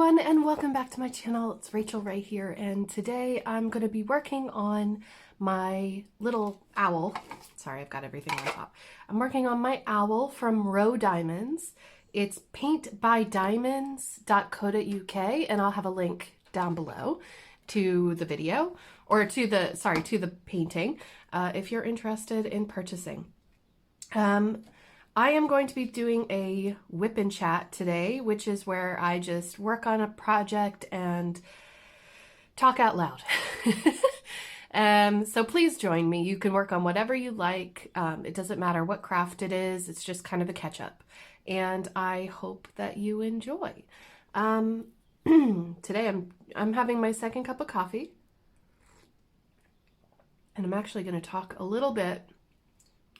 everyone, and welcome back to my channel. It's Rachel Ray here, and today I'm going to be working on my little owl. Sorry, I've got everything on top. I'm working on my owl from Row Diamonds. It's paintbydiamonds.co.uk, and I'll have a link down below to the video, or to the painting, if you're interested in purchasing. I am going to be doing a Wipnchat today, which is where I just work on a project and talk out loud. So please join me. You can work on whatever you like. It doesn't matter what craft it is. It's just kind of a catch-up. And I hope that you enjoy. Today I'm having my second cup of coffee. And I'm actually going to talk a little bit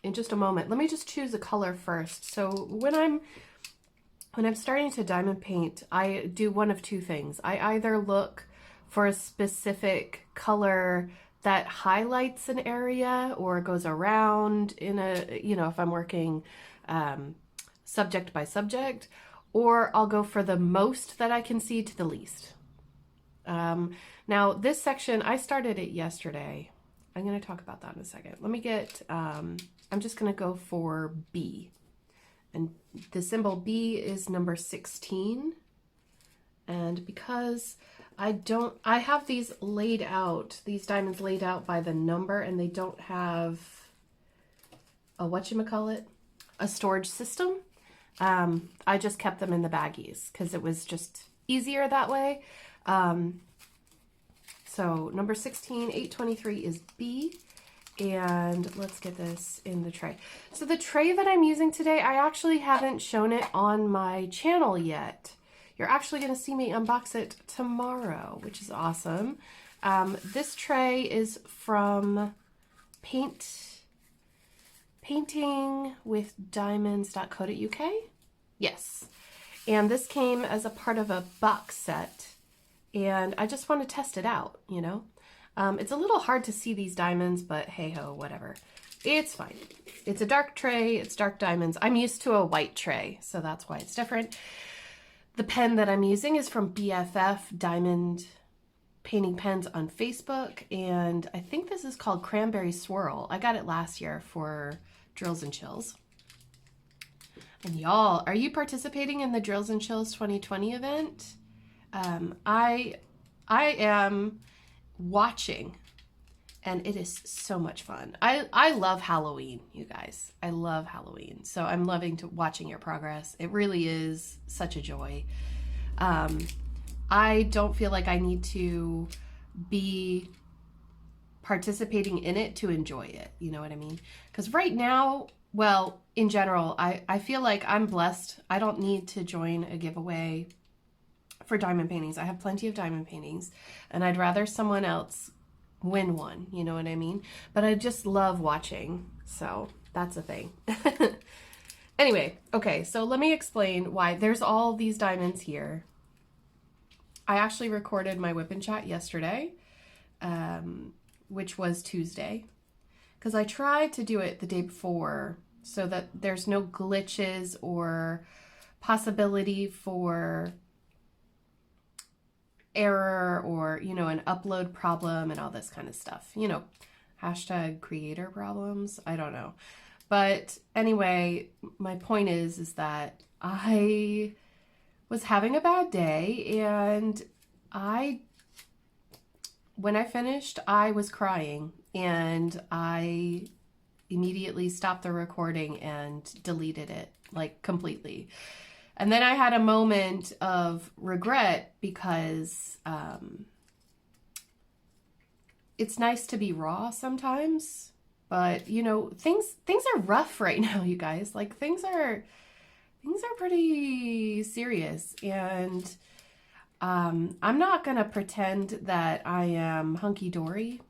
in just a moment. Let me just choose a color first. So when I'm starting to diamond paint, I do one of two things. I either look for a specific color that highlights an area or goes around in a, if I'm working subject by subject, or I'll go for the most that I can see to the least. Now this section, I started it yesterday. I'm going to talk about that in a second. Let me get, I'm just going to go for B. And the symbol B is number 16. And because I have these laid out, these diamonds laid out by the number, and they don't have a whatchamacallit, a storage system. I just kept them in the baggies because it was just easier that way. So number 16, 823 is B. And let's get this in the tray. So the tray that I'm using today, I actually haven't shown it on my channel yet. You're actually going to see me unbox it tomorrow, which is awesome. This tray is from paintingwithdiamonds.co.uk. Yes. And this came as a part of a box set. And I just want to test it out, It's a little hard to see these diamonds, but hey ho, whatever. It's fine. It's a dark tray, it's dark diamonds. I'm used to a white tray, so that's why it's different. The pen that I'm using is from BFF Diamond Painting Pens on Facebook, and I think this is called Cranberry Swirl. I got it last year for Drills and Chills. And y'all, are you participating in the Drills and Chills 2020 event? I am watching, and it is so much fun. I love Halloween, you guys. I love Halloween. So I'm loving watching your progress. It really is such a joy. I don't feel like I need to be participating in it to enjoy it. You know what I mean? Because right now, well, in general, I feel like I'm blessed. I don't need to join a giveaway for diamond paintings. I have plenty of diamond paintings, and I'd rather someone else win one, you know what I mean? But I just love watching, so that's a thing. Anyway, okay, so let me explain why there's all these diamonds here. I actually recorded my Wipnchat yesterday, which was Tuesday, because I tried to do it the day before so that there's no glitches or possibility for error or, an upload problem and all this kind of stuff. Hashtag creator problems. I don't know. But anyway, my point is that I was having a bad day, and when I finished, I was crying, and I immediately stopped the recording and deleted it, like, completely. And then I had a moment of regret because it's nice to be raw sometimes, but things are rough right now, you guys. Like things are pretty serious, and I'm not gonna pretend that I am hunky dory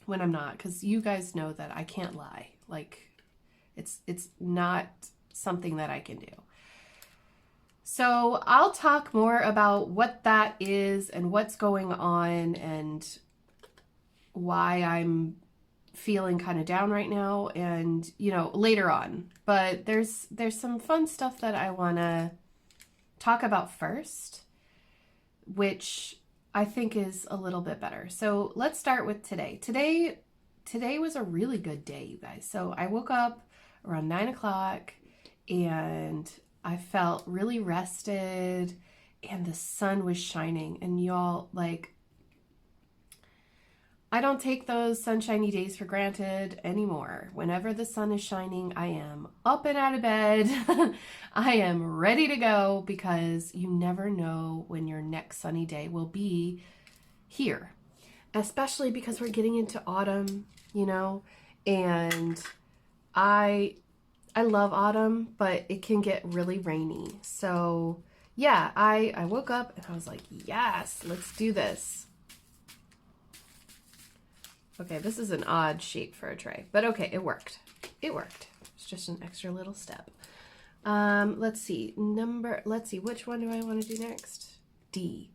when I'm not, because you guys know that I can't lie. Like it's not something that I can do. So I'll talk more about what that is and what's going on and why I'm feeling kind of down right now, and later on. But there's some fun stuff that I want to talk about first. which I think is a little bit better. So let's start with today. Today was a really good day, you guys. So I woke up around 9 o'clock and I felt really rested and the sun was shining. And y'all, like, I don't take those sunshiny days for granted anymore. Whenever the sun is shining, I am up and out of bed. I am ready to go because you never know when your next sunny day will be here. Especially because we're getting into autumn, you know, and I love autumn, but it can get really rainy. So yeah, I woke up and I was like, yes, let's do this. Okay, this is an odd shape for a tray, but okay, it worked. It worked. It's just an extra little step. Let's see, which one do I want to do next? D.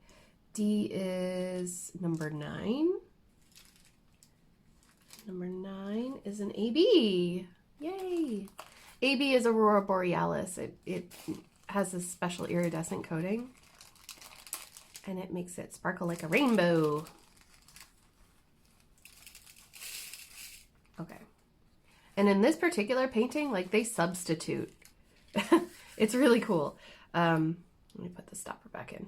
D is number 9. Number 9 is an AB. Yay! AB is Aurora Borealis. It has this special iridescent coating, and it makes it sparkle like a rainbow. Okay. And in this particular painting, like, they substitute. It's really cool. Let me put the stopper back in.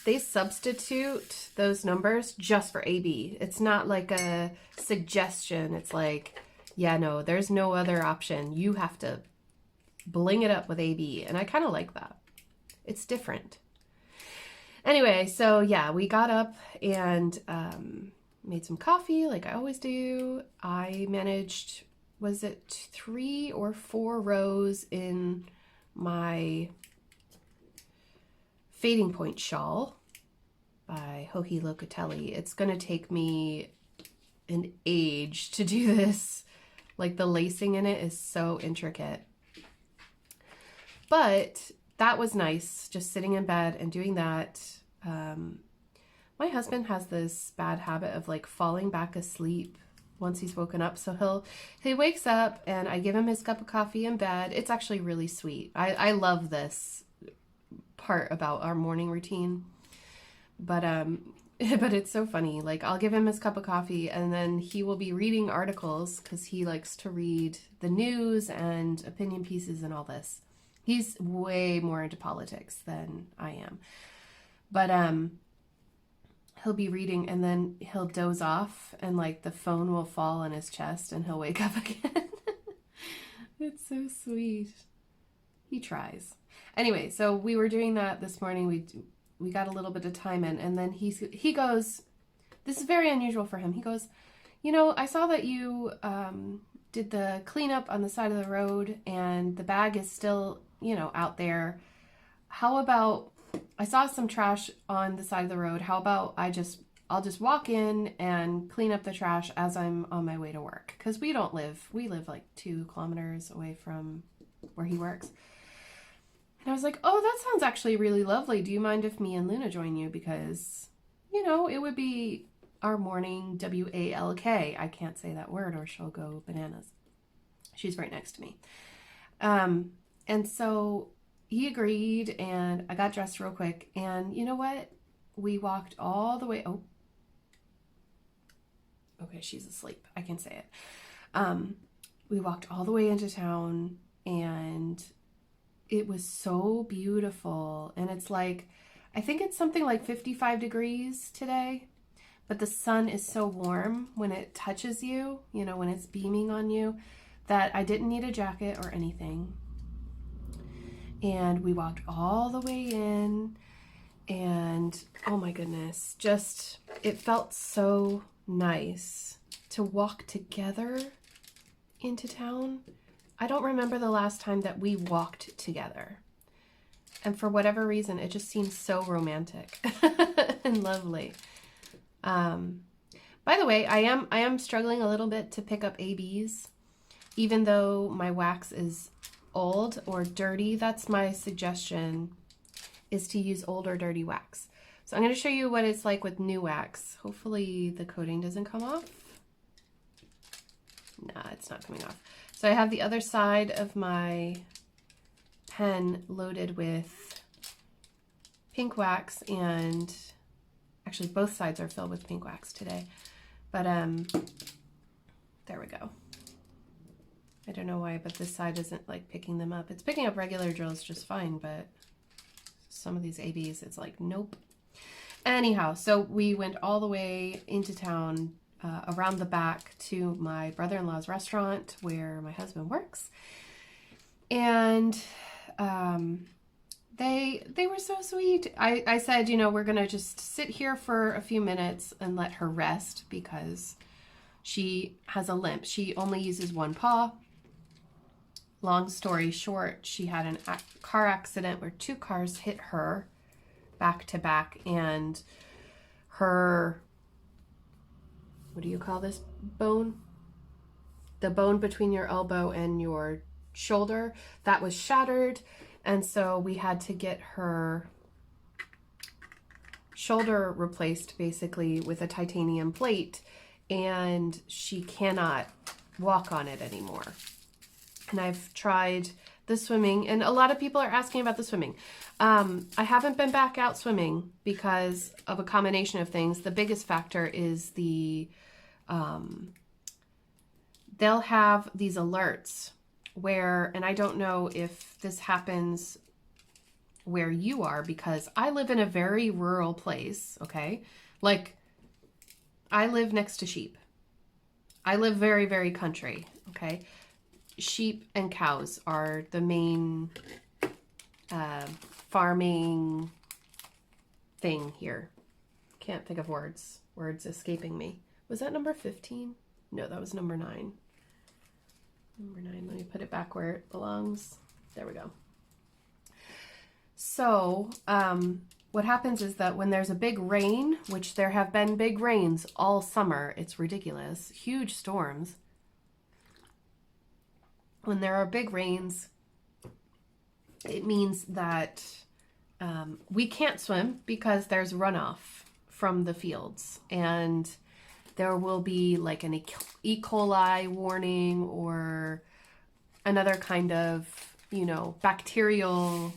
They substitute those numbers just for AB. It's not like a suggestion. It's like, yeah, no, there's no other option. You have to bling it up with AB. And I kind of like that. It's different. Anyway, so yeah, we got up and made some coffee like I always do. I managed, was it 3 or 4 rows in my Fading Point shawl by Joji Locatelli. It's going to take me an age to do this. Like, the lacing in it is so intricate. But that was nice, just sitting in bed and doing that. My husband has this bad habit of, like, falling back asleep once he's woken up. So he wakes up and I give him his cup of coffee in bed. It's actually really sweet. I love this part about our morning routine. But it's so funny. Like, I'll give him his cup of coffee and then he will be reading articles because he likes to read the news and opinion pieces and all this. He's way more into politics than I am. But he'll be reading and then he'll doze off and, like, the phone will fall on his chest and he'll wake up again. It's so sweet. He tries. Anyway, so we were doing that this morning. We got a little bit of time in, and then he goes, this is very unusual for him. He goes, you know, I saw that you did the cleanup on the side of the road and the bag is still, you know, out there. How about, I saw some trash on the side of the road. How about I'll just walk in and clean up the trash as I'm on my way to work? Because we live like 2 kilometers away from where he works. And I was like, oh, that sounds actually really lovely. Do you mind if me and Luna join you? Because, you know, it would be our morning WALK. I can't say that word or she'll go bananas. She's right next to me. And so he agreed and I got dressed real quick. And you know what? We walked all the way. Oh, okay. She's asleep. I can say it. We walked all the way into town and it was so beautiful. And it's like, I think it's something like 55 degrees today, but the sun is so warm when it touches you, you know, when it's beaming on you, that I didn't need a jacket or anything. And we walked all the way in and oh my goodness, just, it felt so nice to walk together into town. I don't remember the last time that we walked together. And for whatever reason, it just seems so romantic and lovely. By the way, I am struggling a little bit to pick up ABs, even though my wax is old or dirty. That's my suggestion, is to use old or dirty wax. So I'm going to show you what it's like with new wax. Hopefully the coating doesn't come off. Nah, it's not coming off. So I have the other side of my pen loaded with pink wax, and actually both sides are filled with pink wax today. But there we go. I don't know why, but this side isn't like picking them up. It's picking up regular drills just fine, but some of these ABs, it's like, nope. Anyhow, so we went all the way into town, around the back to my brother-in-law's restaurant where my husband works. And they were so sweet. I said, you know, we're going to just sit here for a few minutes and let her rest because she has a limp. She only uses one paw. Long story short, she had a car accident where 2 cars hit her back to back, and her, what do you call this bone? The bone between your elbow and your shoulder, that was shattered. And so we had to get her shoulder replaced basically with a titanium plate, and she cannot walk on it anymore. And I've tried the swimming, and a lot of people are asking about the swimming. I haven't been back out swimming because of a combination of things. The biggest factor is the, they'll have these alerts where, and I don't know if this happens where you are, because I live in a very rural place, okay? Like, I live next to sheep. I live very, very country, okay? Sheep and cows are the main farming thing here. Can't think of words. Words escaping me. Was that number 15? No, that was number 9. Number 9, let me put it back where it belongs. There we go. So, what happens is that when there's a big rain, which there have been big rains all summer, it's ridiculous, huge storms. When there are big rains, it means that we can't swim because there's runoff from the fields, and there will be like an E. coli warning or another kind of, you know, bacterial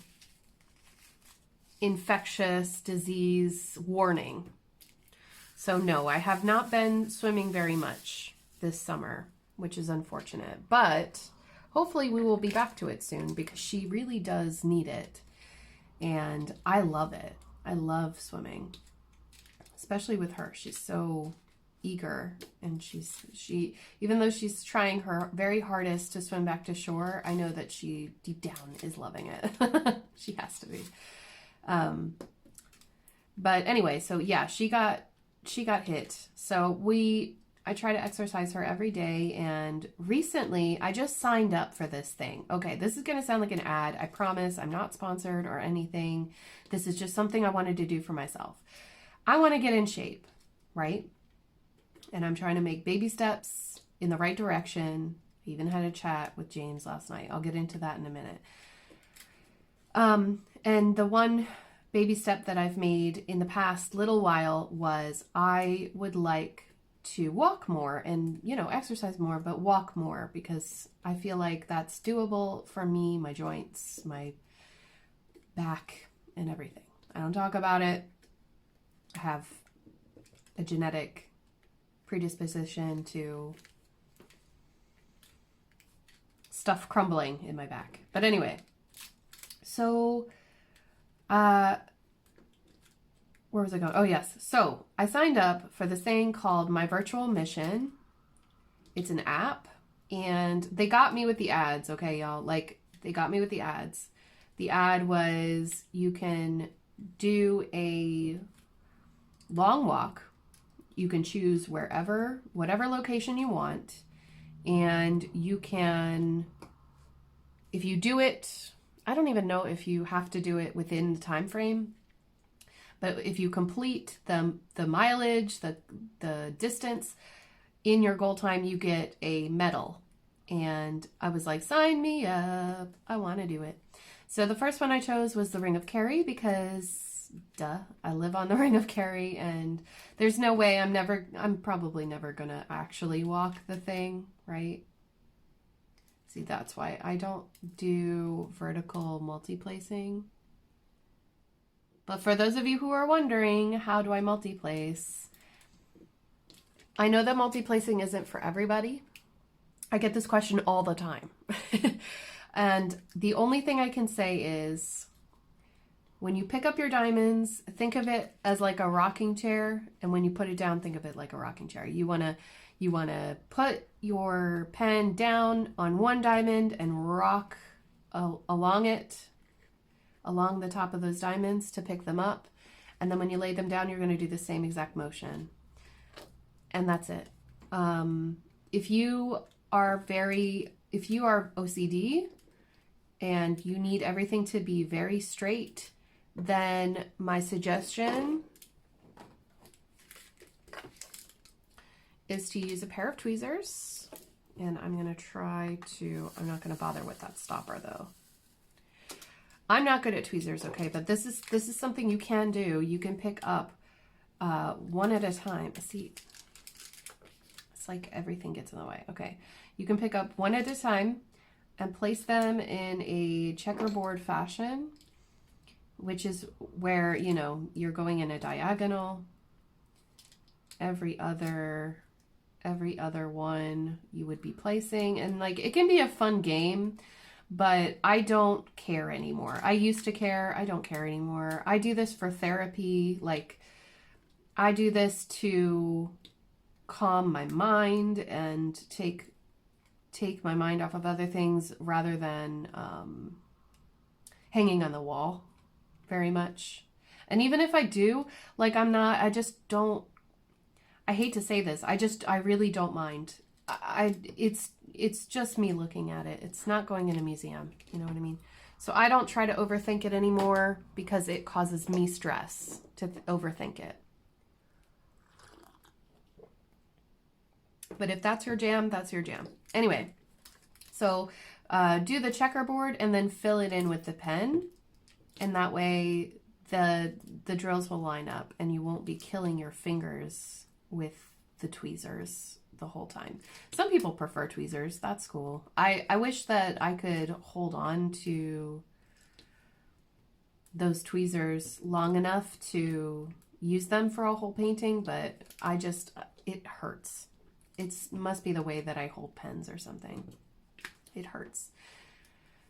infectious disease warning. So no, I have not been swimming very much this summer, which is unfortunate, but hopefully we will be back to it soon because she really does need it. And I love it. I love swimming, especially with her. She's so eager, and she even though she's trying her very hardest to swim back to shore, I know that she deep down is loving it. She has to be. But anyway, so yeah, she got hit. So I try to exercise her every day, and recently I just signed up for this thing. Okay, this is going to sound like an ad. I promise I'm not sponsored or anything. This is just something I wanted to do for myself. I want to get in shape, right? And I'm trying to make baby steps in the right direction. I even had a chat with James last night. I'll get into that in a minute. And the one baby step that I've made in the past little while was I would like to walk more and, you know, exercise more, but walk more, because I feel like that's doable for me, my joints, my back, and everything. I don't talk about it. I have a genetic predisposition to stuff crumbling in my back. But anyway, so where was I going? Oh yes. So I signed up for this thing called My Virtual Mission. It's an app, and they got me with the ads. Okay, y'all, like, they got me with the ads. The ad was, you can do a long walk. You can choose whatever location you want, and you can, if you do it, I don't even know if you have to do it within the time frame, but if you complete the mileage, the distance in your goal time, you get a medal. And I was like, sign me up. I want to do it. So the first one I chose was the Ring of Kerry, because duh, I live on the Ring of Kerry, and there's no way I'm probably never gonna actually walk the thing, right? See, that's why I don't do vertical multi-placing. But for those of you who are wondering, how do I multi-place? I know that multi-placing isn't for everybody. I get this question all the time. And the only thing I can say is, when you pick up your diamonds, think of it as like a rocking chair. And when you put it down, think of it like a rocking chair. You wanna put your pen down on one diamond and rock along it, along the top of those diamonds to pick them up. And then when you lay them down, you're gonna do the same exact motion. And that's it. If you are OCD and you need everything to be very straight, then my suggestion is to use a pair of tweezers. And I'm gonna I'm not gonna bother with that stopper though. I'm not good at tweezers, okay, but this is something you can do. You can pick up one at a time. See, it's like everything gets in the way. Okay, you can pick up one at a time and place them in a checkerboard fashion, which is where, you know, you're going in a diagonal. Every other one you would be placing, and like, it can be a fun game, but I don't care anymore. I used to care. I don't care anymore. I do this for therapy. Like, I do this to calm my mind and take my mind off of other things rather than hanging on the wall very much. And even if I do, like, I hate to say this, I really don't mind. It's just me looking at it. It's not going in a museum, you know what I mean? So I don't try to overthink it anymore because it causes me stress to overthink it. But if that's your jam, that's your jam. Anyway, so do the checkerboard and then fill it in with the pen. And that way the drills will line up and you won't be killing your fingers with the tweezers the whole time. Some people prefer tweezers. That's cool. I wish that I could hold on to those tweezers long enough to use them for a whole painting, but it hurts. It must be the way that I hold pens or something. It hurts.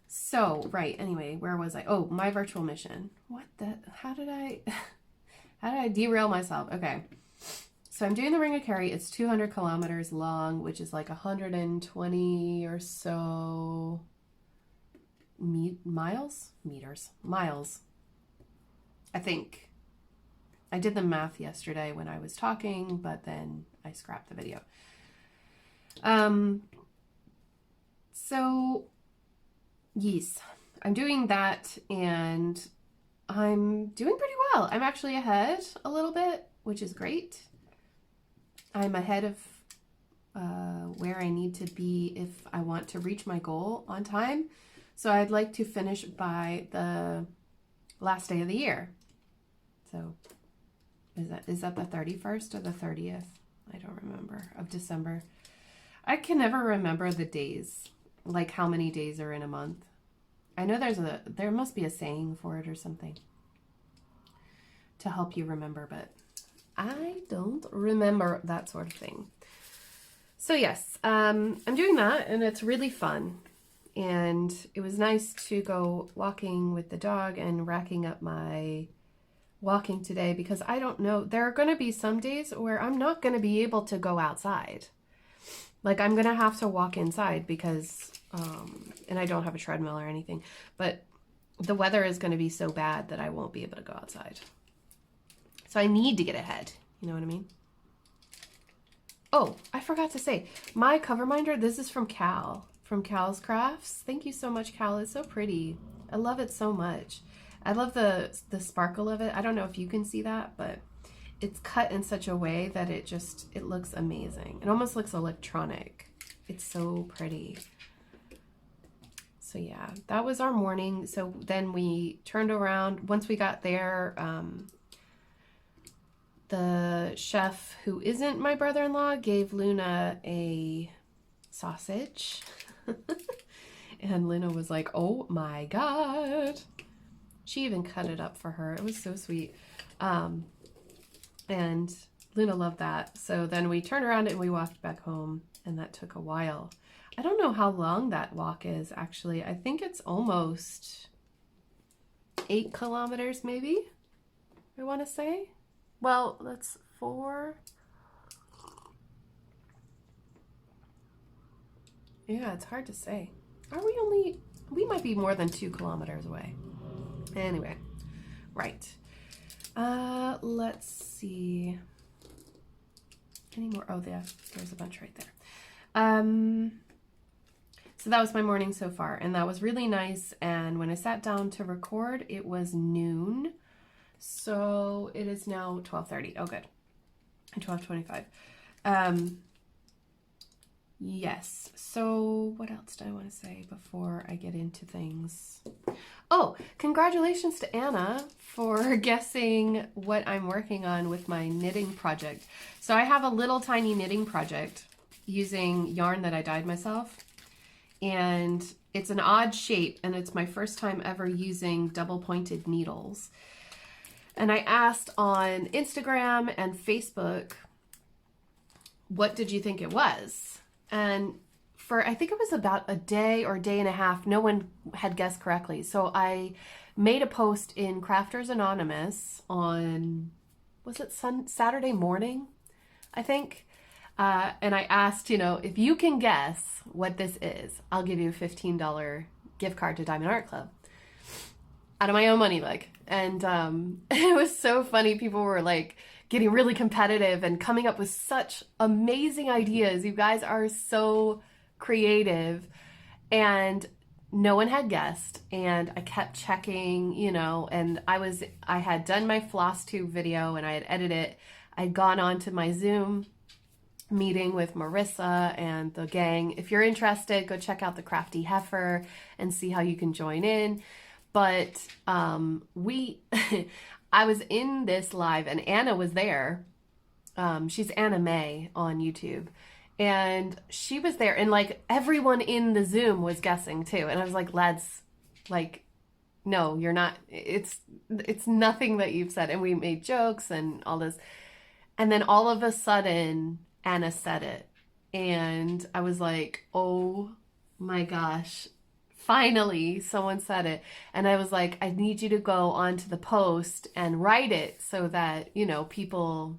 So, right, anyway, where was I? Oh, my virtual mission. How did I derail myself? Okay. So I'm doing the Ring of Kerry. It's 200 kilometers long, which is like 120 or so miles, I think. I did the math yesterday when I was talking, but then I scrapped the video. So yes, I'm doing that and I'm doing pretty well. I'm actually ahead a little bit, which is great. I'm ahead of where I need to be if I want to reach my goal on time. So I'd like to finish by the last day of the year. So is that the 31st or the 30th? I don't remember, of December. I can never remember the days, like how many days are in a month. I know there must be a saying for it or something to help you remember, but I don't remember that sort of thing. So yes, I'm doing that and it's really fun. And it was nice to go walking with the dog and racking up my walking today because I don't know, there are going to be some days where I'm not going to be able to go outside. Like, I'm going to have to walk inside because, and I don't have a treadmill or anything, but the weather is going to be so bad that I won't be able to go outside. So I need to get ahead. You know what I mean? Oh, I forgot to say, my cover minder, this is from Cal, from Cal's Crafts. Thank you so much, Cal. It's so pretty. I love it so much. I love the sparkle of it. I don't know if you can see that, but it's cut in such a way that it looks amazing. It almost looks electronic. It's so pretty. So yeah, that was our morning. So then we turned around. Once we got there, the chef, who isn't my brother-in-law, gave Luna a sausage. And Luna was like, oh my God. She even cut it up for her. It was so sweet. And Luna loved that. So then we turned around and we walked back home, and that took a while. I don't know how long that walk is, actually. I think it's almost 8 kilometers, maybe, I want to say. Well, that's 4. Yeah, it's hard to say. Are we only... We might be more than 2 kilometers away. Anyway, right. Let's see. Any more? Oh, there's a bunch right there. So that was my morning so far, and that was really nice. And when I sat down to record, it was noon. So it is now 12:30. Oh, good. 12:25. Yes. So what else do I want to say before I get into things? Oh, congratulations to Anna for guessing what I'm working on with my knitting project. So I have a little tiny knitting project using yarn that I dyed myself. And it's an odd shape, and it's my first time ever using double pointed needles. And I asked on Instagram and Facebook, what did you think it was? And for, I think it was about a day or a day and a half, no one had guessed correctly. So I made a post in Crafters Anonymous on, was it Saturday morning, I think? And I asked, you know, if you can guess what this is, I'll give you a $15 gift card to Diamond Art Club. Out of my own money, like. And it was so funny. People were like getting really competitive and coming up with such amazing ideas. You guys are so creative. And no one had guessed. And I kept checking, you know, and I had done my floss tube video and I had edited it. I'd gone on to my Zoom meeting with Marissa and the gang. If you're interested, go check out the Crafty Heifer and see how you can join in. But I was in this live and Anna was there. She's Anna May on YouTube. And she was there and like everyone in the Zoom was guessing too. And I was like, lads, like, no, you're not. It's nothing that you've said. And we made jokes and all this. And then all of a sudden, Anna said it. And I was like, oh my gosh. Finally, someone said it. And I was like, I need you to go onto the post and write it so that, you know, people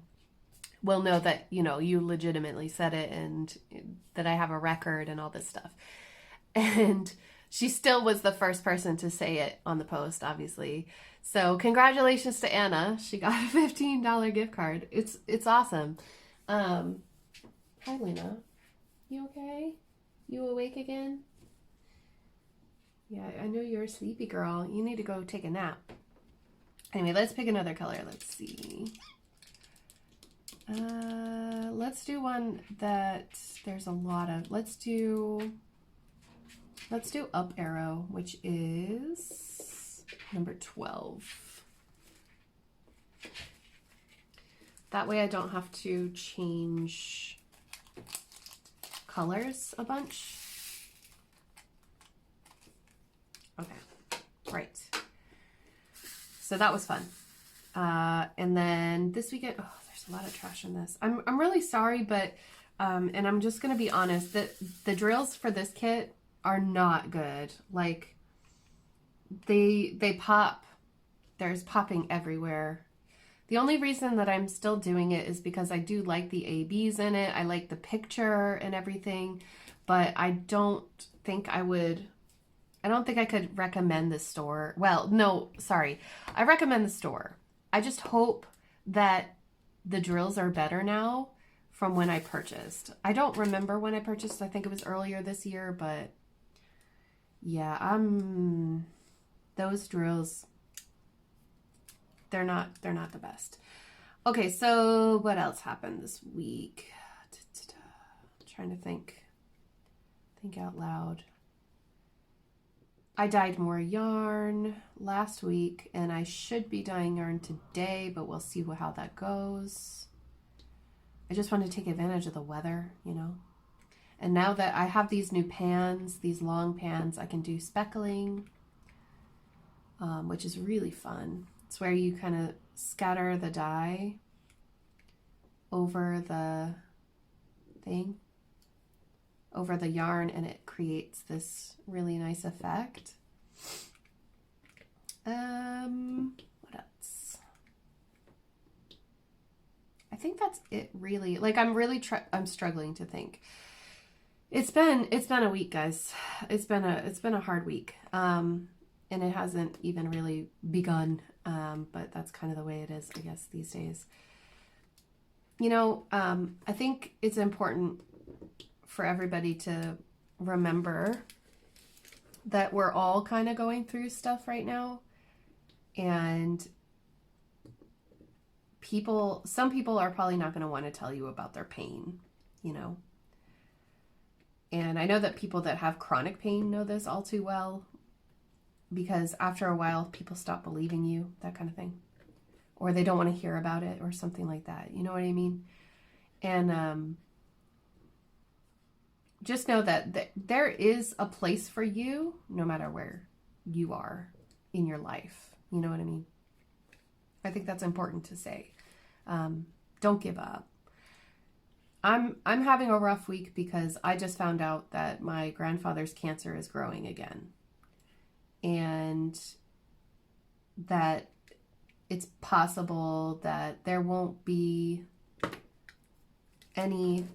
will know that, you know, you legitimately said it and that I have a record and all this stuff. And she still was the first person to say it on the post, obviously. So congratulations to Anna. She got a $15 gift card. It's awesome. Hi, Lena. You okay? You awake again? Yeah, I know you're a sleepy girl. You need to go take a nap. Anyway, let's pick another color. Let's see. Let's do one that there's a lot of. Let's do Up Arrow, which is number 12. That way I don't have to change colors a bunch. Okay, right. So that was fun. And then this weekend, oh, there's a lot of trash in this. I'm really sorry, but, and I'm just going to be honest, that the drills for this kit are not good. Like, they pop. There's popping everywhere. The only reason that I'm still doing it is because I do like the ABs in it. I like the picture and everything, but I don't think I could recommend the store. Well, no, sorry. I recommend the store. I just hope that the drills are better now from when I purchased. I don't remember when I purchased. I think it was earlier this year, but yeah, those drills, they're not the best. Okay, so what else happened this week? Trying to think out loud. I dyed more yarn last week, and I should be dyeing yarn today, but we'll see how that goes. I just want to take advantage of the weather, you know. And now that I have these new pans, these long pans, I can do speckling. which is really fun. It's where you kind of scatter the dye over the thing, over the yarn, and it creates this really nice effect. What else? I think that's it, really. Like, I'm struggling to think. It's been a week, guys. It's been a hard week. And it hasn't even really begun. But that's kind of the way it is, I guess, these days. You know, I think it's important for everybody to remember that we're all kind of going through stuff right now. And some people are probably not going to want to tell you about their pain, you know. And I know that people that have chronic pain know this all too well, because after a while, people stop believing you, that kind of thing. Or they don't want to hear about it or something like that. You know what I mean? And just know that there is a place for you no matter where you are in your life. You know what I mean? I think that's important to say. Don't give up. I'm having a rough week because I just found out that my grandfather's cancer is growing again. And that it's possible that there won't be any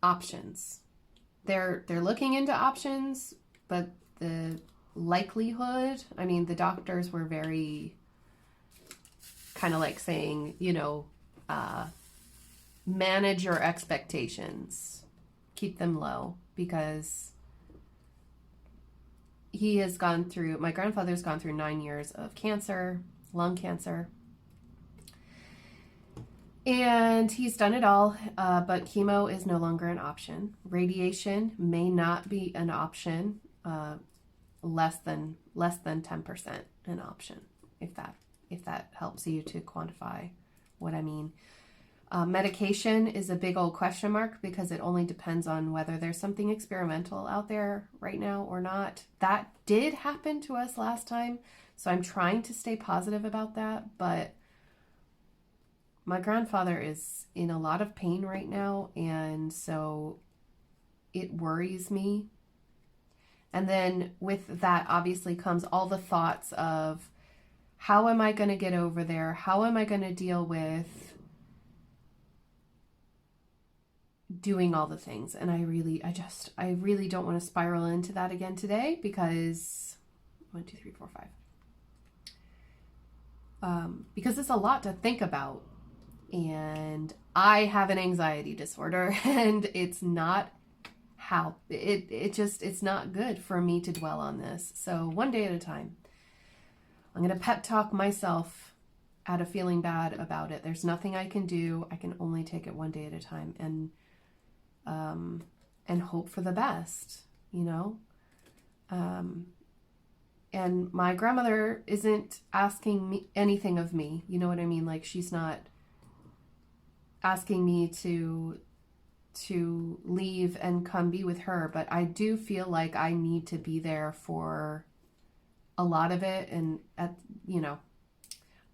options. They're looking into options, but the likelihood, I mean, the doctors were very kind of like saying, you know, manage your expectations, keep them low, because my grandfather's gone through 9 years of cancer, lung cancer, and he's done it all, but chemo is no longer an option. Radiation may not be an option, less than 10% an option, if that helps you to quantify what I mean. Medication is a big old question mark because it only depends on whether there's something experimental out there right now or not. That did happen to us last time, so I'm trying to stay positive about that, but my grandfather is in a lot of pain right now, and so it worries me. And then with that obviously comes all the thoughts of, how am I going to get over there? How am I going to deal with doing all the things? And I really don't want to spiral into that again today, because 1, 2, 3, 4, 5. Because it's a lot to think about. And I have an anxiety disorder, and it's not it's not good for me to dwell on this. So one day at a time. I'm going to pep talk myself out of feeling bad about it. There's nothing I can do. I can only take it one day at a time and hope for the best, you know? And my grandmother isn't asking me anything of me. You know what I mean? Like, she's not asking me to leave and come be with her, but I do feel like I need to be there for a lot of it. And you know,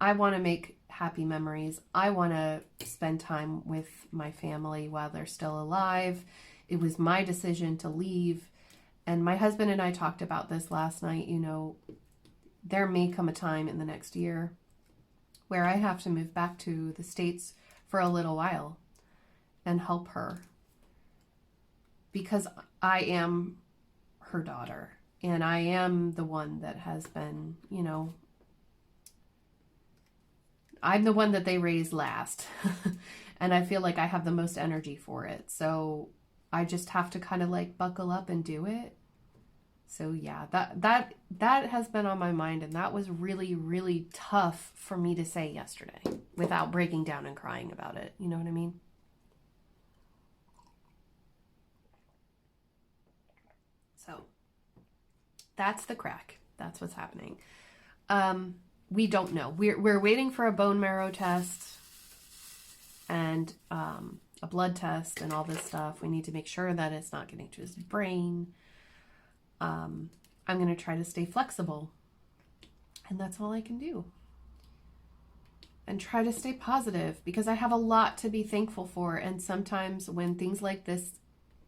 I want to make happy memories. I want to spend time with my family while they're still alive. It was my decision to leave, and my husband and I talked about this last night. You know, there may come a time in the next year where I have to move back to the States for a little while and help her, because I am her daughter. And I am the one that has been, you know, I'm the one that they raised last. And I feel like I have the most energy for it. So I just have to kind of like buckle up and do it. So yeah, that has been on my mind. And that was really, really tough for me to say yesterday without breaking down and crying about it. You know what I mean? So that's the crack. That's what's happening. We don't know. We're waiting for a bone marrow test and a blood test and all this stuff. We need to make sure that it's not getting to his brain. I'm going to try to stay flexible. And that's all I can do. And try to stay positive, because I have a lot to be thankful for. And sometimes when things like this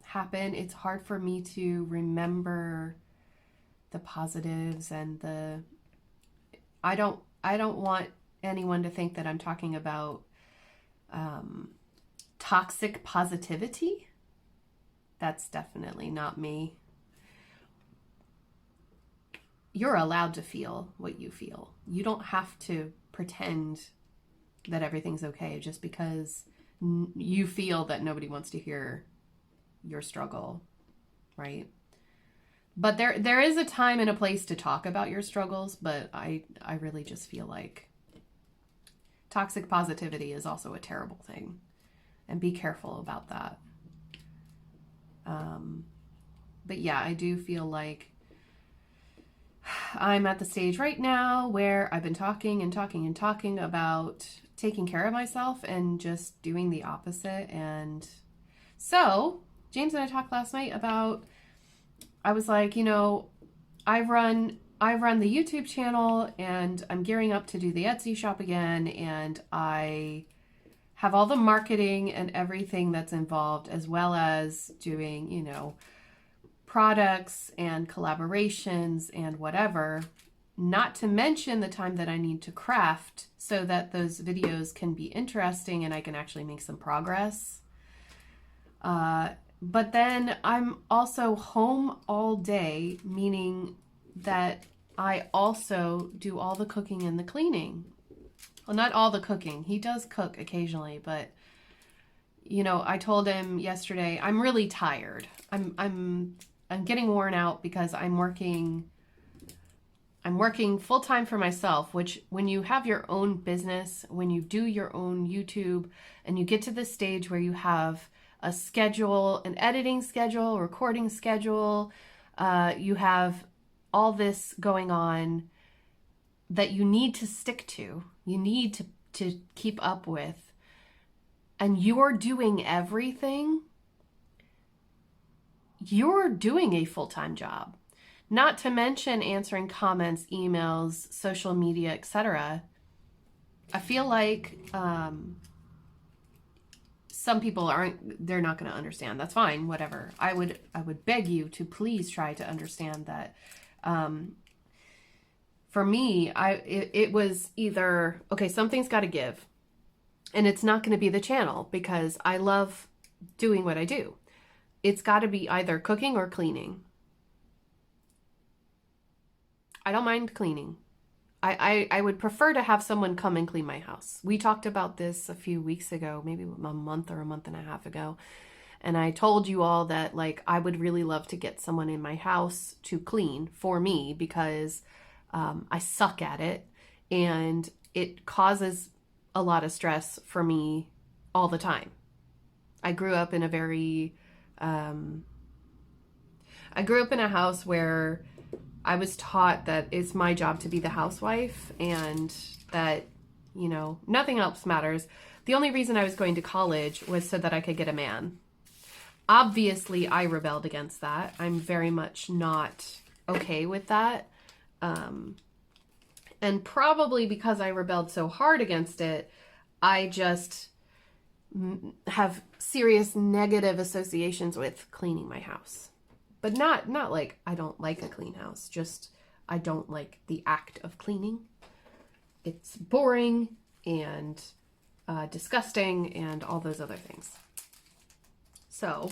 happen, it's hard for me to remember the positives and the... I don't want anyone to think that I'm talking about toxic positivity. That's definitely not me. You're allowed to feel what you feel. You don't have to pretend that everything's okay just because you feel that nobody wants to hear your struggle, right? But there is a time and a place to talk about your struggles, but I really just feel like toxic positivity is also a terrible thing, and be careful about that. But yeah, I do feel like I'm at the stage right now where I've been talking and talking and talking about taking care of myself and just doing the opposite. And so James and I talked last night about, I was like, you know, I run the YouTube channel and I'm gearing up to do the Etsy shop again, and I have all the marketing and everything that's involved, as well as doing, you know, products and collaborations and whatever, not to mention the time that I need to craft so that those videos can be interesting and I can actually make some progress. But then I'm also home all day, meaning that I also do all the cooking and the cleaning. Well, not all the cooking. He does cook occasionally, but you know, I told him yesterday, I'm really tired. I'm getting worn out because I'm working full-time for myself, which when you have your own business, when you do your own YouTube and you get to this stage where you have a schedule, an editing schedule, recording schedule, you have all this going on that you need to stick to, you need to keep up with, and you're doing everything, you're doing a full-time job. Not to mention answering comments, emails, social media, etc. I feel like some people they're not going to understand. That's fine, whatever. I would beg you to please try to understand that. For me, it was either, okay, something's got to give. And it's not going to be the channel because I love doing what I do. It's got to be either cooking or cleaning. I don't mind cleaning. I would prefer to have someone come and clean my house. We talked about this a few weeks ago, maybe a month or a month and a half ago. And I told you all that, like, I would really love to get someone in my house to clean for me because I suck at it and it causes a lot of stress for me all the time. I grew up in a very, I grew up in a house where I was taught that it's my job to be the housewife and that, you know, nothing else matters. The only reason I was going to college was so that I could get a man. Obviously, I rebelled against that. I'm very much not okay with that. And probably because I rebelled so hard against it, I just have serious negative associations with cleaning my house. But not like I don't like a clean house, just I don't like the act of cleaning. It's boring and disgusting and all those other things. So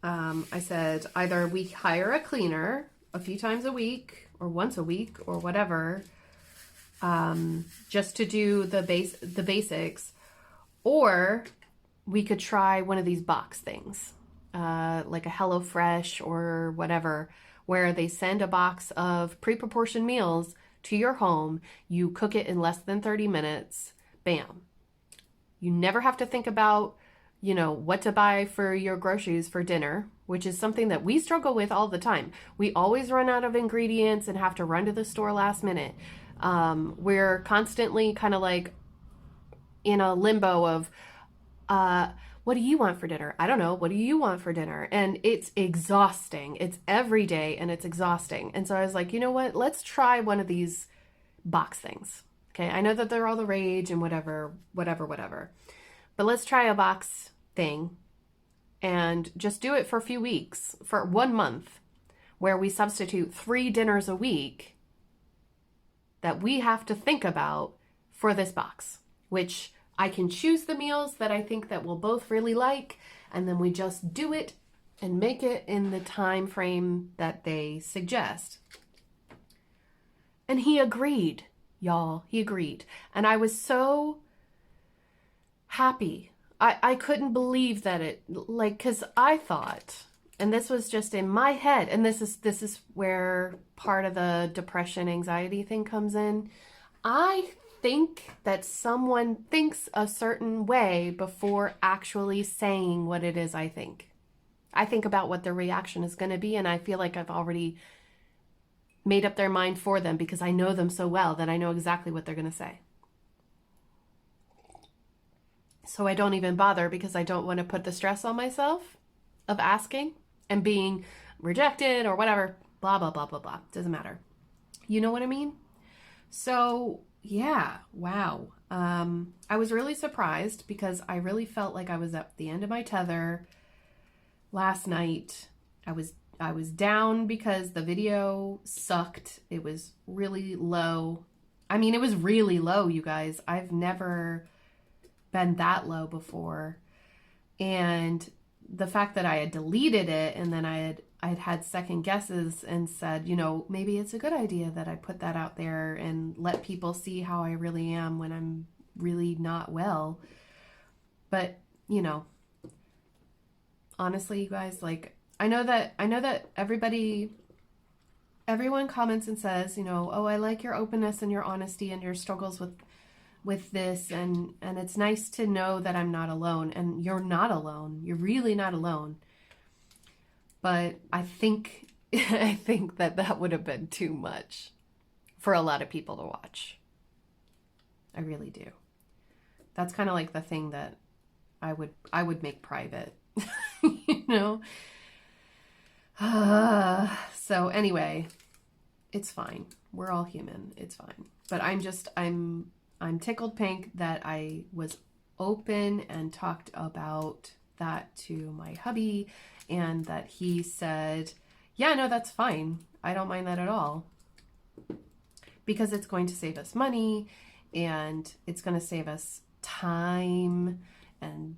I said either we hire a cleaner a few times a week or once a week or whatever, just to do the basics, or we could try one of these box things. Like a HelloFresh or whatever, where they send a box of pre-proportioned meals to your home. You cook it in less than 30 minutes. Bam. You never have to think about, you know, what to buy for your groceries for dinner, which is something that we struggle with all the time. We always run out of ingredients and have to run to the store last minute. We're constantly kind of like in a limbo of, what do you want for dinner? I don't know. What do you want for dinner? And it's exhausting. It's every day and it's exhausting. And so I was like, you know what? Let's try one of these box things. Okay, I know that they're all the rage and whatever. But let's try a box thing and just do it for a few weeks, for 1 month, where we substitute 3 dinners a week that we have to think about for this box, which I can choose the meals that I think that we'll both really like, and then we just do it and make it in the time frame that they suggest. And he agreed, y'all. He agreed. And I was so happy. I couldn't believe that it, like, because I thought, and this was just in my head, and this is where part of the depression, anxiety thing comes in. I think that someone thinks a certain way before actually saying what it is I think. I think about what their reaction is going to be, and I feel like I've already made up their mind for them because I know them so well that I know exactly what they're going to say. So I don't even bother because I don't want to put the stress on myself of asking and being rejected or whatever. Blah, blah, blah, blah, blah. Doesn't matter. You know what I mean? So yeah, wow. I was really surprised because I really felt like I was at the end of my tether last night. I was down because the video sucked. It was really low. I mean, it was really low, you guys. I've never been that low before. And the fact that I had deleted it and then I had second guesses and said, you know, maybe it's a good idea that I put that out there and let people see how I really am when I'm really not well. But, you know, honestly, you guys, like, I know that everyone comments and says, you know, oh, I like your openness and your honesty and your struggles with this, and it's nice to know that I'm not alone. And you're not alone. You're really not alone. But I think that would have been too much for a lot of people to watch. I really do. That's kind of like the thing that I would make private, you know? So anyway, it's fine. We're all human. It's fine. But I'm tickled pink that I was open and talked about that to my hubby, and that he said, yeah, no, that's fine. I don't mind that at all. Because it's going to save us money, and it's going to save us time and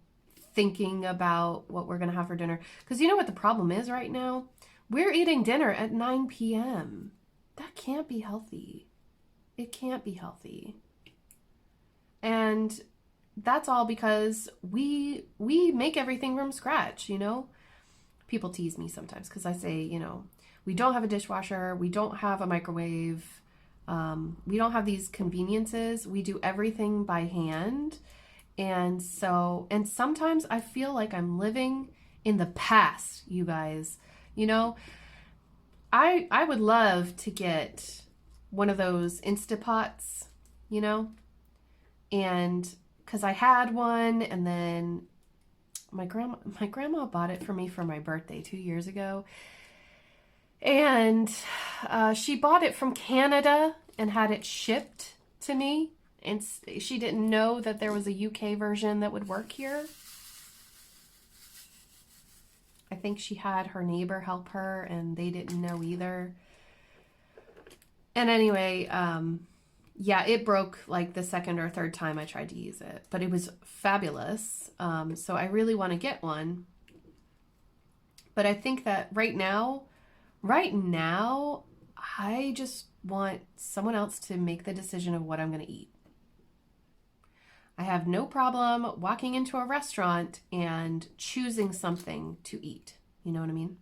thinking about what we're going to have for dinner. Because you know what the problem is right now? We're eating dinner at 9 p.m. That can't be healthy. It can't be healthy. And that's all because we make everything from scratch, you know? People tease me sometimes because I say, you know, we don't have a dishwasher, we don't have a microwave, we don't have these conveniences. We do everything by hand. And sometimes I feel like I'm living in the past, you guys. You know, I would love to get one of those Instapots, you know? And because I had one, and then my grandma bought it for me for my birthday 2 years ago. And she bought it from Canada and had it shipped to me. And she didn't know that there was a UK version that would work here. I think she had her neighbor help her, and they didn't know either. And anyway, yeah, it broke like the second or third time I tried to use it, but it was fabulous. So I really want to get one. But I think that right now, I just want someone else to make the decision of what I'm going to eat. I have no problem walking into a restaurant and choosing something to eat. You know what I mean?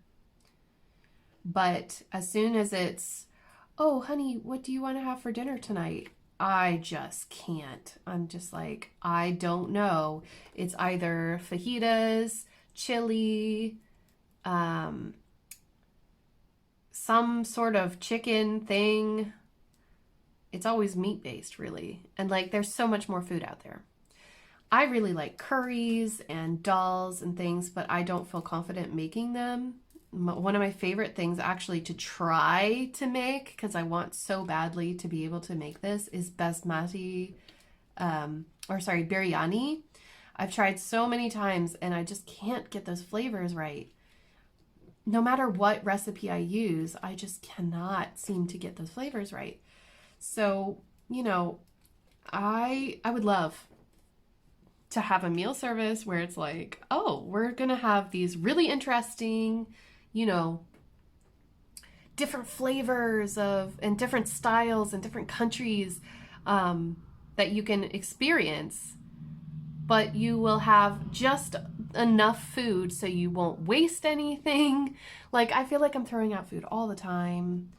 But as soon as it's, oh, honey, what do you want to have for dinner tonight? I just can't. I'm just like, I don't know. It's either fajitas, chili, some sort of chicken thing. It's always meat-based, really. And like, there's so much more food out there. I really like curries and dals and things, but I don't feel confident making them. one of my favorite things actually to try to make, because I want so badly to be able to make this, is basmati, biryani. I've tried so many times and I just can't get those flavors right. No matter what recipe I use, I just cannot seem to get those flavors right. So, you know, I would love to have a meal service where it's like, oh, we're going to have these really interesting, you know, different flavors and different styles and different countries that you can experience, but you will have just enough food so you won't waste anything. Like, I feel like I'm throwing out food all the time.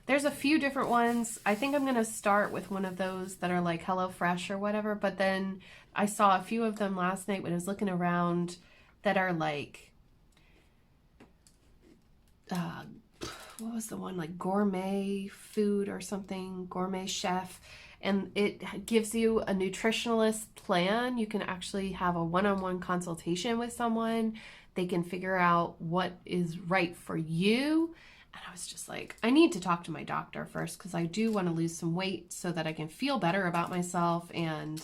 There's a few different ones. I think I'm going to start with one of those that are like HelloFresh or whatever, but then I saw a few of them last night when I was looking around that are like, what was the one, like gourmet food or something, gourmet chef, and it gives you a nutritionalist plan. You can actually have a one-on-one consultation with someone. They can figure out what is right for you. And I was just like, I need to talk to my doctor first, because I do want to lose some weight so that I can feel better about myself. And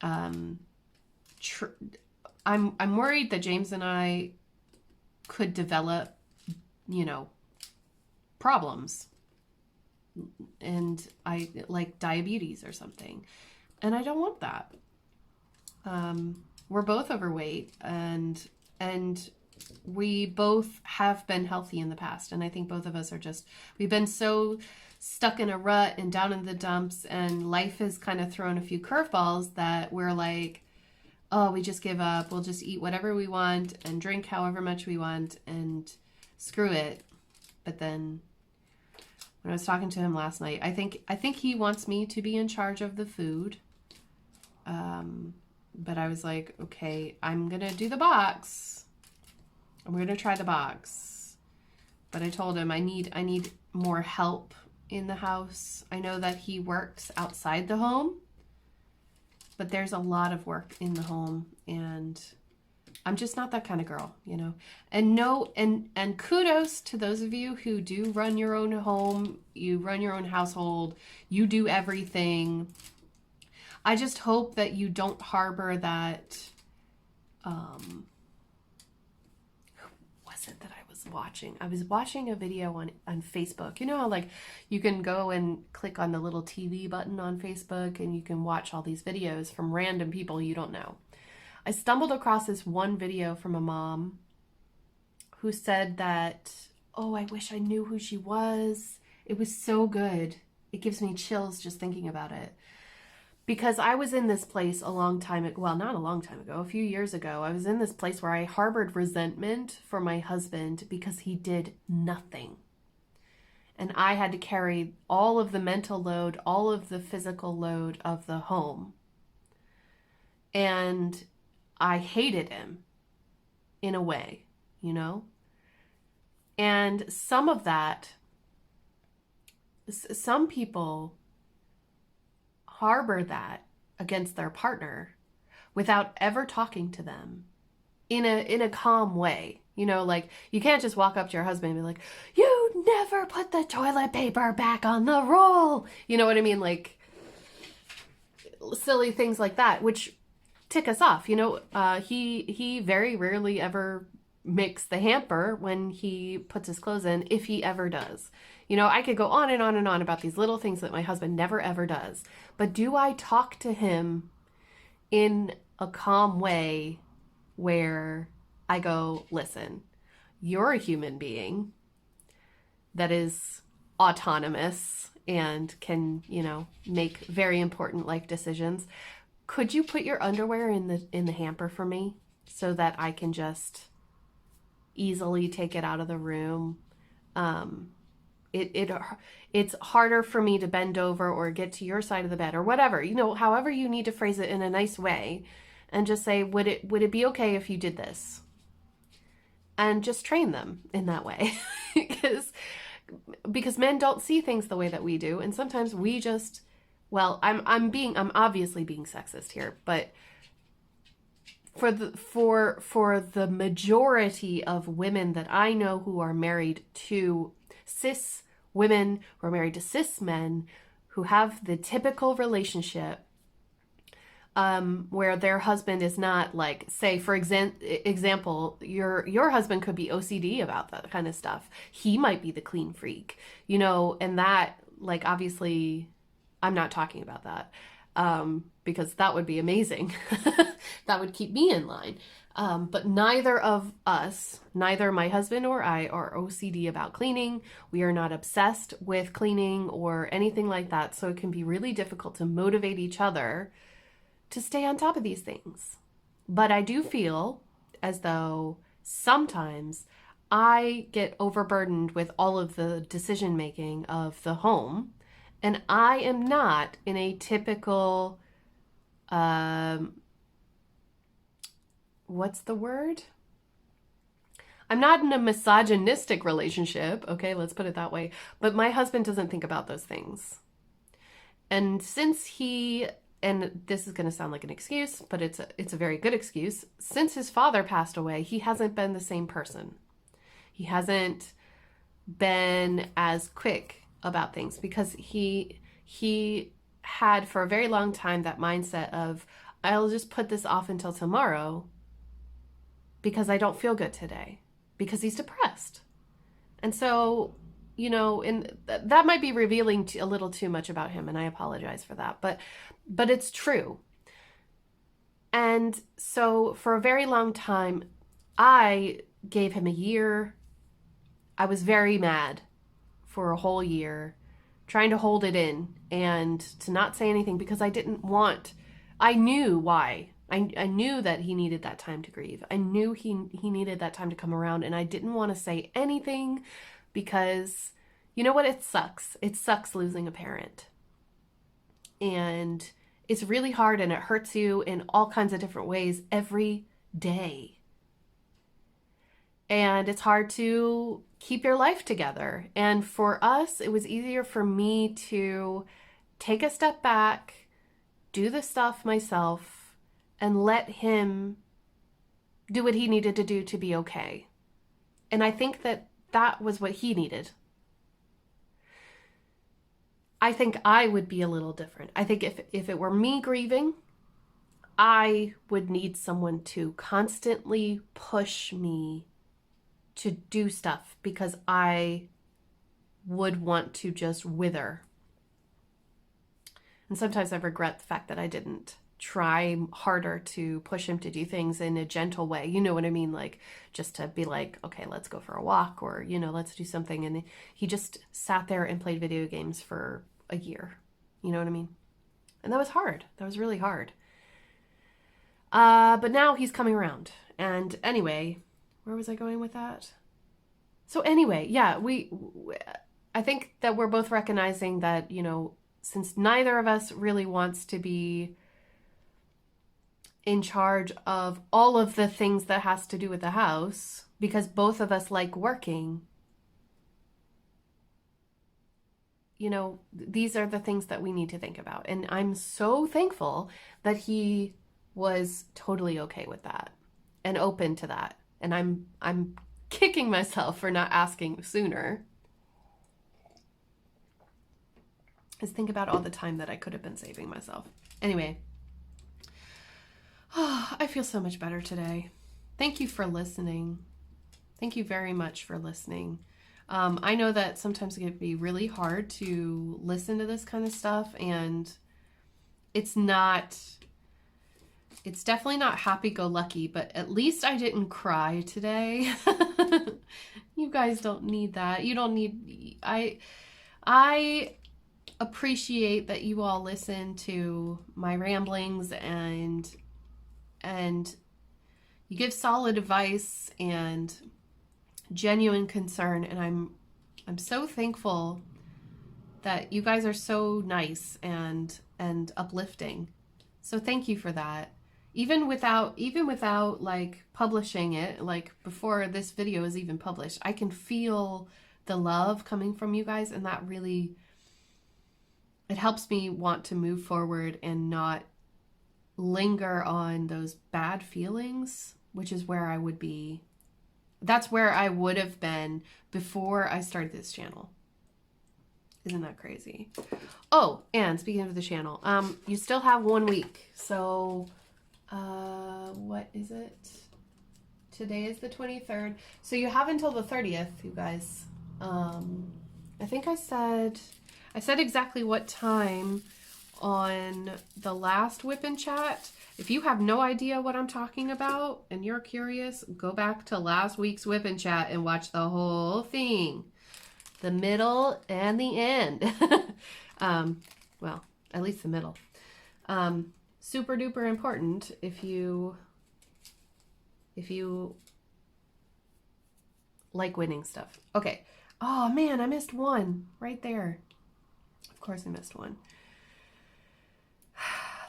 I'm worried that James and I could develop, you know, problems, and I like diabetes or something, and I don't want that. We're both overweight, and we both have been healthy in the past, and I think both of us are we've been so stuck in a rut and down in the dumps, and life has kind of thrown a few curveballs that we're like, oh, we just give up. We'll just eat whatever we want and drink however much we want and screw it. But then when I was talking to him last night, I think he wants me to be in charge of the food. But I was like, okay, I'm going to do the box. I'm going to try the box. But I told him I need more help in the house. I know that he works outside the home, but there's a lot of work in the home, and I'm just not that kind of girl, you know. And kudos to those of you who do run your own home, you run your own household, you do everything. I just hope that you don't harbor that, what was it that I was watching? I was watching a video on Facebook. You know how like you can go and click on the little TV button on Facebook and you can watch all these videos from random people you don't know. I stumbled across this one video from a mom who said that, oh, I wish I knew who she was. It was so good. It gives me chills just thinking about it. Because I was in this place a long time ago, well, not a long time ago, a few years ago, I was in this place where I harbored resentment for my husband because he did nothing. And I had to carry all of the mental load, all of the physical load of the home. And I hated him in a way, you know? And some of that, some people harbor that against their partner without ever talking to them in a calm way. You know, like you can't just walk up to your husband and be like, you never put the toilet paper back on the roll. You know what I mean? Like silly things like that, which tick us off. You know, he very rarely ever makes the hamper when he puts his clothes in, if he ever does. You know, I could go on and on and on about these little things that my husband never ever does. But do I talk to him in a calm way where I go, listen, you're a human being that is autonomous and can, you know, make very important life decisions. Could you put your underwear in the hamper for me so that I can just easily take it out of the room? It's harder for me to bend over or get to your side of the bed or whatever, you know, however you need to phrase it in a nice way, and just say, would it be okay if you did this? And just train them in that way. because men don't see things the way that we do, and sometimes we just, well, I'm obviously being sexist here, but for the majority of women that I know who are married to cis women, who are married to cis men, who have the typical relationship where their husband is not like, say, for example, your husband could be OCD about that kind of stuff. He might be the clean freak, you know, and that, like, obviously, I'm not talking about that because that would be amazing. That would keep me in line. But neither of us, neither my husband or I, are OCD about cleaning. We are not obsessed with cleaning or anything like that. So it can be really difficult to motivate each other to stay on top of these things. But I do feel as though sometimes I get overburdened with all of the decision making of the home, and I am not in a typical, what's the word? I'm not in a misogynistic relationship, okay, let's put it that way, but my husband doesn't think about those things. And since he, and this is going to sound like an excuse, but it's a very good excuse. Since his father passed away, he hasn't been the same person. He hasn't been as quick about things because he had for a very long time that mindset of, I'll just put this off until tomorrow because I don't feel good today, because he's depressed. And so, you know, and that might be revealing a little too much about him, and I apologize for that, but it's true. And so for a very long time, I gave him a year. I was very mad for a whole year, trying to hold it in and to not say anything because I didn't want, I knew why. I knew that he needed that time to grieve. I knew he needed that time to come around, and I didn't want to say anything because, you know what, it sucks. It sucks losing a parent. And it's really hard, and it hurts you in all kinds of different ways every day. And it's hard to keep your life together. And for us, it was easier for me to take a step back, do the stuff myself, and let him do what he needed to do to be okay. And I think that that was what he needed. I think I would be a little different. I think if it were me grieving, I would need someone to constantly push me to do stuff because I would want to just wither. And sometimes I regret the fact that I didn't try harder to push him to do things in a gentle way. You know what I mean? Like, just to be like, okay, let's go for a walk, or, you know, let's do something. And he just sat there and played video games for a year. You know what I mean? And that was hard. That was really hard. But now he's coming around. And anyway, where was I going with that? So anyway, yeah, I think that we're both recognizing that, you know, since neither of us really wants to be in charge of all of the things that has to do with the house, because both of us like working, you know, these are the things that we need to think about. And I'm so thankful that he was totally okay with that and open to that. And I'm kicking myself for not asking sooner. Just think about all the time that I could have been saving myself. Anyway, I feel so much better today. Thank you for listening. Thank you very much for listening. I know that sometimes it can be really hard to listen to this kind of stuff, and it's definitely not happy-go-lucky, but at least I didn't cry today. You guys don't need that. You don't need, I appreciate that you all listen to my ramblings and you give solid advice and genuine concern, and I'm so thankful that you guys are so nice and uplifting. So thank you for that. Even without like publishing it, like before this video is even published, I can feel the love coming from you guys, and that really, it helps me want to move forward and not linger on those bad feelings, which is where I would be. That's where I would have been before I started this channel. Isn't that crazy? Oh, and speaking of the channel, you still have 1 week. So, what is it? Today is the 23rd. So you have until the 30th, you guys. I think I said exactly what time on the last Wipnchat. If you have no idea what I'm talking about and you're curious, go back to last week's Wipnchat and watch the whole thing. The middle and the end. Well, at least the middle. Super duper important if you like winning stuff. Okay. Oh man, I missed one right there. Of course I missed one.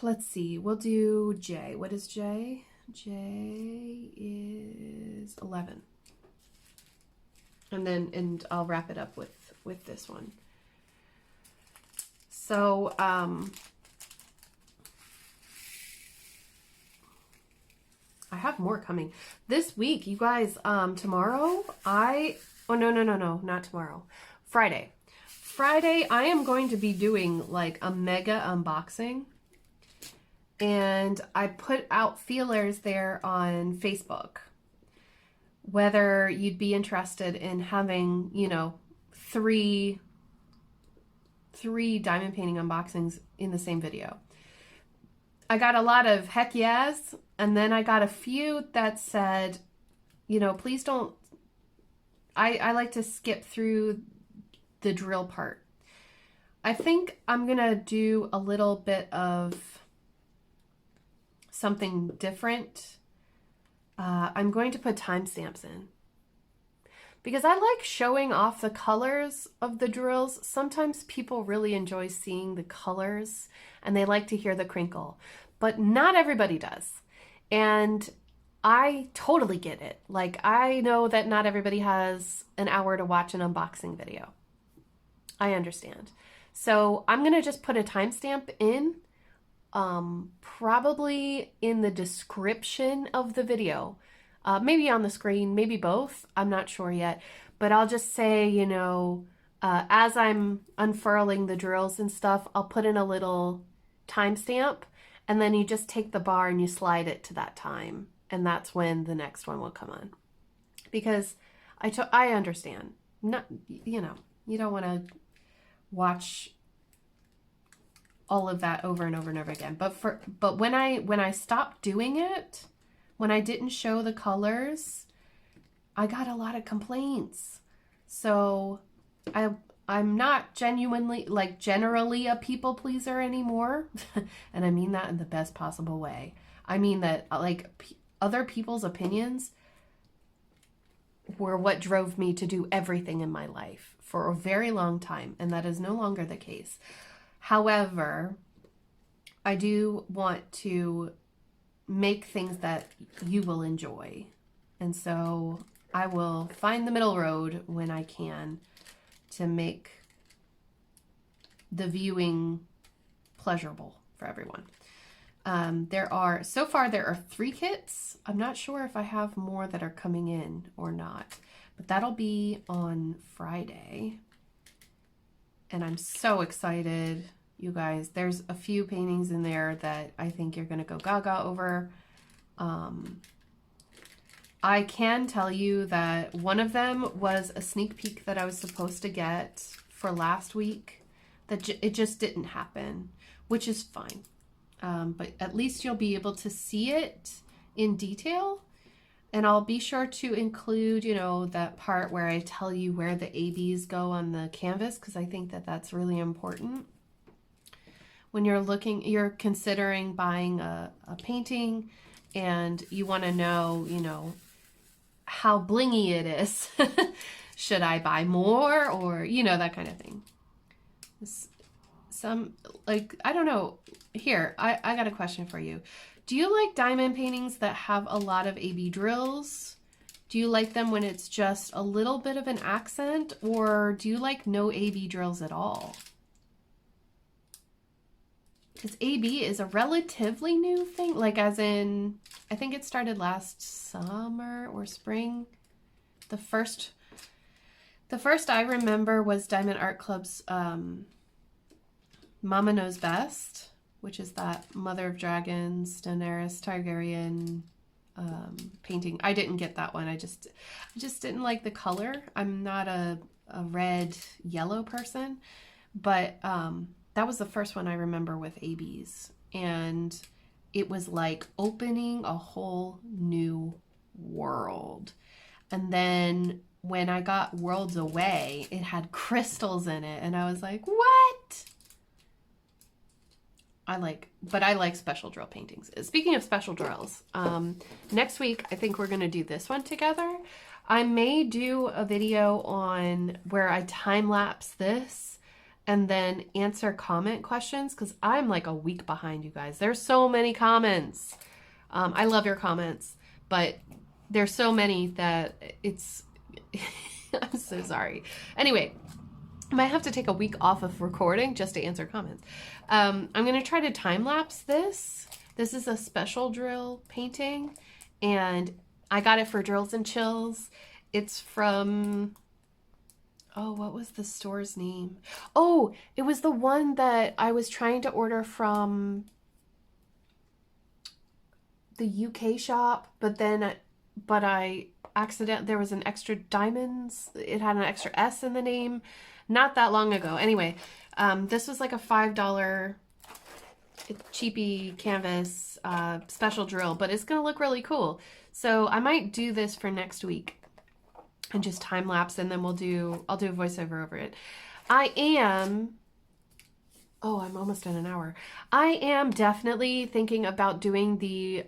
Let's see. We'll do J. What is J? J is 11. And I'll wrap it up with this one. So, I have more coming. This week, you guys, tomorrow, oh, no, not tomorrow. Friday, I am going to be doing like a mega unboxing. And I put out feelers there on Facebook. Whether you'd be interested in having, you know, three diamond painting unboxings in the same video. I got a lot of heck yes, and then I got a few that said, you know, please don't, I like to skip through the drill part. I think I'm gonna do a little bit of something different. I'm going to put timestamps in because I like showing off the colors of the drills. Sometimes people really enjoy seeing the colors and they like to hear the crinkle, but not everybody does. And I totally get it. Like, I know that not everybody has an hour to watch an unboxing video. I understand. So I'm going to just put a timestamp in, probably in the description of the video, maybe on the screen, maybe both. I'm not sure yet, but I'll just say, you know, as I'm unfurling the drills and stuff, I'll put in a little timestamp, and then you just take the bar and you slide it to that time. And that's when the next one will come on, because I understand, not, you know, you don't want to watch all of that over and over and over again. But when I stopped doing it, when I didn't show the colors, I got a lot of complaints. So I'm not genuinely, like, generally a people pleaser anymore. And I mean that in the best possible way. I mean that, like, other people's opinions were what drove me to do everything in my life for a very long time, and that is no longer the case. However, I do want to make things that you will enjoy. And so I will find the middle road when I can to make the viewing pleasurable for everyone. So far there are 3 kits. I'm not sure if I have more that are coming in or not, but that'll be on Friday. And I'm so excited, you guys. There's a few paintings in there that I think you're gonna go gaga over. I can tell you that one of them was a sneak peek that I was supposed to get for last week. It just didn't happen, which is fine. But at least you'll be able to see it in detail. And I'll be sure to include, you know, that part where I tell you where the ABs go on the canvas, because I think that that's really important. When you're considering buying a painting and you want to know, you know, how blingy it is. Should I buy more, or, you know, that kind of thing. Some, like, I don't know. Here, I got a question for you. Do you like diamond paintings that have a lot of AB drills? Do you like them when it's just a little bit of an accent, or do you like no AB drills at all? because AB is a relatively new thing, like as in, I think it started last summer or spring. The first I remember was Diamond Art Club's Mama Knows Best, which is that Mother of Dragons, Daenerys Targaryen painting. I didn't get that one. I just didn't like the color. I'm not a red yellow person, but that was the first one I remember with ABs, and it was like opening a whole new world. And then when I got Worlds Away, it had crystals in it, and I was like, what? I like special drill paintings. Speaking of special drills, next week I think we're gonna do this one together. I may do a video on where I time lapse this and then answer comment questions, because I'm like a week behind, you guys. There's so many comments. I love your comments, but there's so many that it's I'm so sorry. Anyway, I might have to take a week off of recording just to answer comments. I'm going to try to time lapse this. This is a special drill painting, and I got it for Drills and Chills. It's from, oh, what was the store's name? Oh, it was the one that I was trying to order from the UK shop, but I accidentally, there was an extra diamonds. It had an extra S in the name not that long ago. Anyway, this was like a $5 cheapy canvas special drill, but it's gonna look really cool. So I might do this for next week and just time lapse, and then I'll do a voiceover over it. I'm almost in an hour. I am definitely thinking about doing the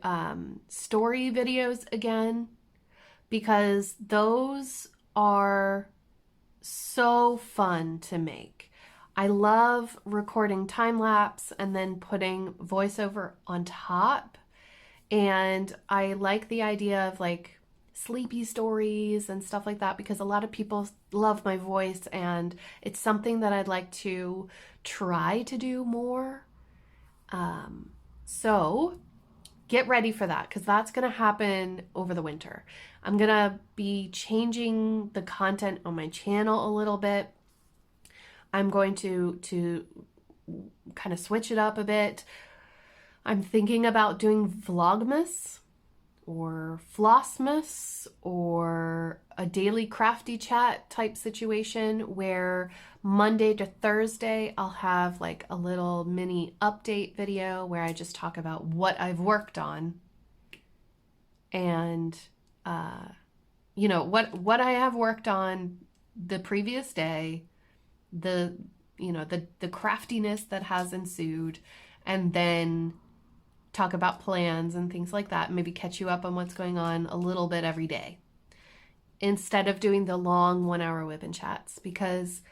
story videos again, because those are so fun to make. I love recording time lapse and then putting voiceover on top. And I like the idea of like sleepy stories and stuff like that, because a lot of people love my voice, and it's something that I'd like to try to do more. So get ready for that, because that's going to happen over the winter. I'm going to be changing the content on my channel a little bit. I'm going to kind of switch it up a bit. I'm thinking about doing Vlogmas or Flossmas or a daily crafty chat type situation, where Monday to Thursday I'll have like a little mini update video where I just talk about what I've worked on, and you know, what I have worked on the previous day, the craftiness that has ensued, and then talk about plans and things like that. Maybe catch you up on what's going on a little bit every day, instead of doing the long 1-hour Wipnchats, because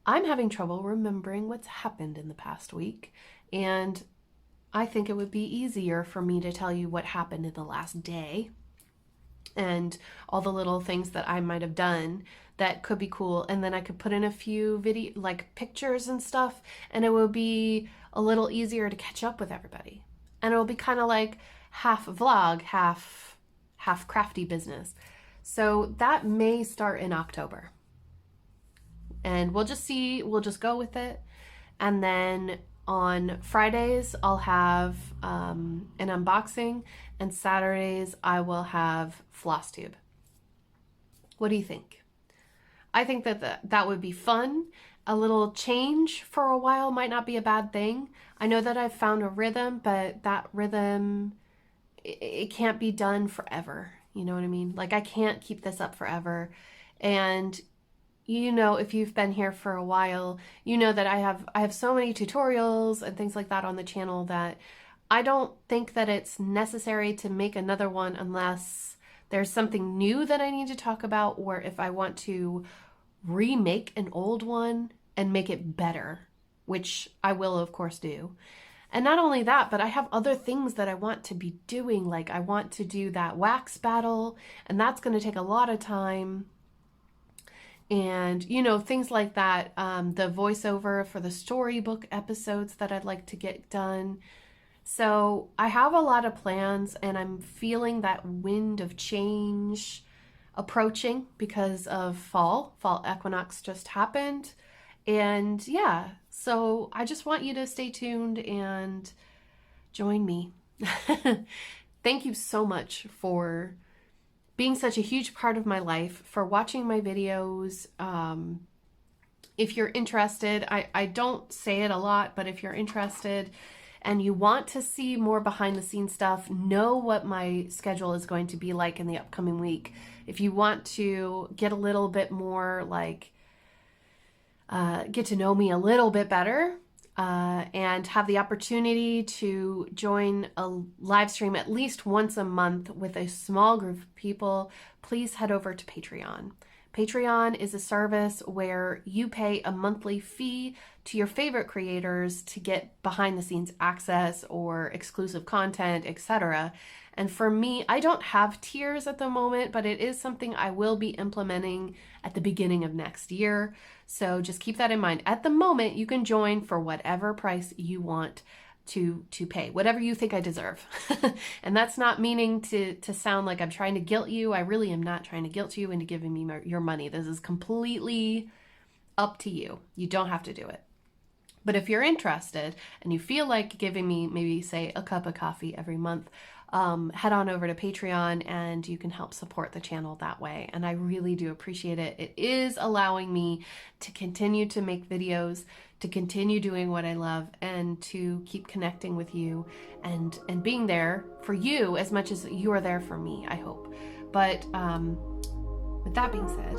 I'm having trouble remembering what's happened in the past week, and I think it would be easier for me to tell you what happened in the last day and all the little things that I might have done that could be cool, and then I could put in a few video, like pictures and stuff, and it would be a little easier to catch up with everybody. And it'll be kind of like half vlog, half crafty business. So that may start in October. And we'll just see, we'll just go with it. And then on Fridays, I'll have an unboxing, and Saturdays I will have floss tube. What do you think? I think that would be fun. A little change for a while might not be a bad thing. I know that I've found a rhythm, but that rhythm, it can't be done forever. You know what I mean? Like, I can't keep this up forever. And you know, if you've been here for a while, you know that I have so many tutorials and things like that on the channel that I don't think that it's necessary to make another one unless there's something new that I need to talk about, or if I want to remake an old one and make it better, which I will of course do. And not only that, but I have other things that I want to be doing. Like, I want to do that wax battle, and that's going to take a lot of time. and, you know, things like that. The voiceover for the storybook episodes that I'd like to get done. So I have a lot of plans, and I'm feeling that wind of change approaching because of fall. Fall equinox just happened. And yeah, so I just want you to stay tuned and join me. Thank you so much for being such a huge part of my life, for watching my videos. If you're interested, I don't say it a lot, but if you're interested and you want to see more behind the scenes stuff, know what my schedule is going to be like in the upcoming week. If you want to get a little bit more like, get to know me a little bit better, and have the opportunity to join a live stream at least once a month with a small group of people, please head over to Patreon. Patreon is a service where you pay a monthly fee to your favorite creators to get behind the scenes access or exclusive content, etc. And for me, I don't have tiers at the moment, but it is something I will be implementing at the beginning of next year. So just keep that in mind. At the moment, you can join for whatever price you want to pay, whatever you think I deserve. And that's not meaning to sound like I'm trying to guilt you. I really am not trying to guilt you into giving me your money. This is completely up to you. You don't have to do it. But if you're interested and you feel like giving me maybe say a cup of coffee every month, head on over to Patreon and you can help support the channel that way. And I really do appreciate it. It is allowing me to continue to make videos, to continue doing what I love, and to keep connecting with you and being there for you as much as you are there for me, I hope. But with that being said,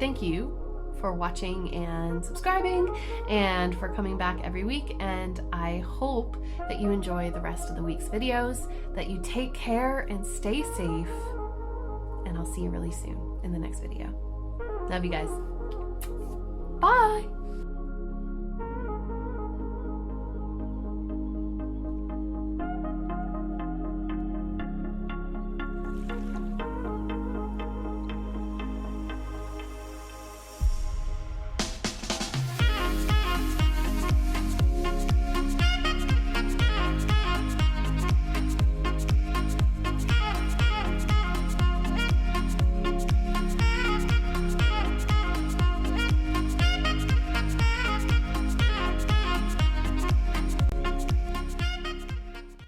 thank you for watching and subscribing and for coming back every week. And I hope that you enjoy the rest of the week's videos, that you take care and stay safe. And I'll see you really soon in the next video. Love you guys. Bye.